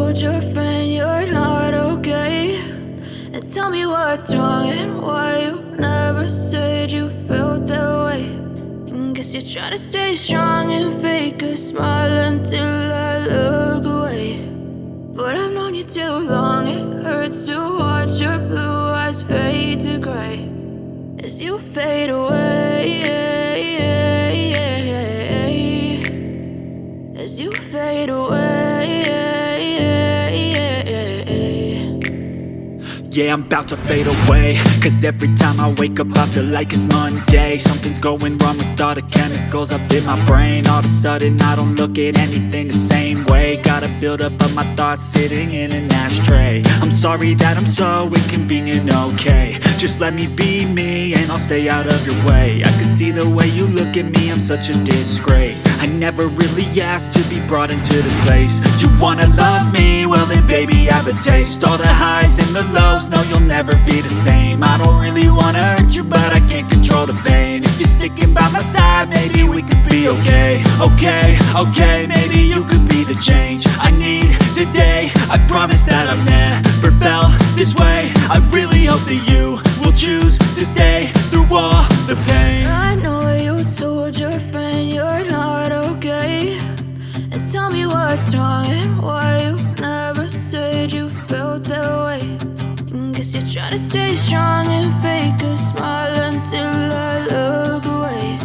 told your friend you're not okay? And tell me what's wrong and why you never said you felt that way. And guess you're trying to stay strong and fake a smile until I look away. But I've known you too long, it hurts to watch your blue eyes fade to gray as you fade away, as you fade away. Yeah, I'm about to fade away, cause every time I wake up I feel like it's Monday. Something's going wrong with all the chemicals up in my brain. All of a sudden I don't look at anything the same way. Gotta build up of my thoughts sitting in an ashtray. I'm sorry that I'm so inconvenient, okay? Just let me be me and I'll stay out of your way. I can see the way you look at me, I'm such a disgrace. I never really asked to be brought into this place. You wanna love me? Well then baby I have a taste. All the highs and the lows, no you'll never be the same. I don't really wanna hurt you but I can't control the pain. If you're sticking by my side maybe we could be okay. Okay, maybe you could be the change I need today. I promise that I've never felt this way. I really hope that you will choose to stay through all the pain. I know you told your friend you're not okay. And tell me what's wrong and why you never said you felt that way. And guess you're trying to stay strong and fake a smile until I look away.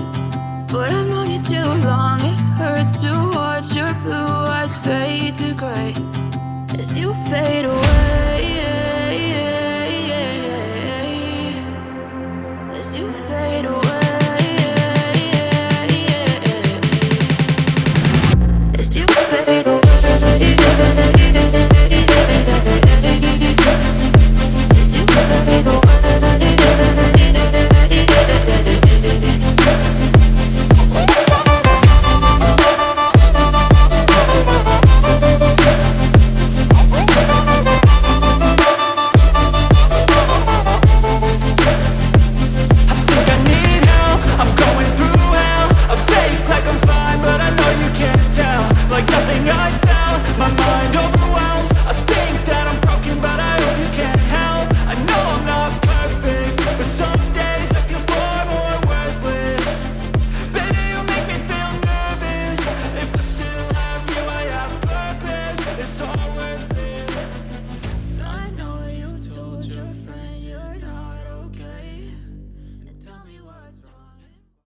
But I've known you too long, it hurts to watch your blue eyes fade to gray as you fade away.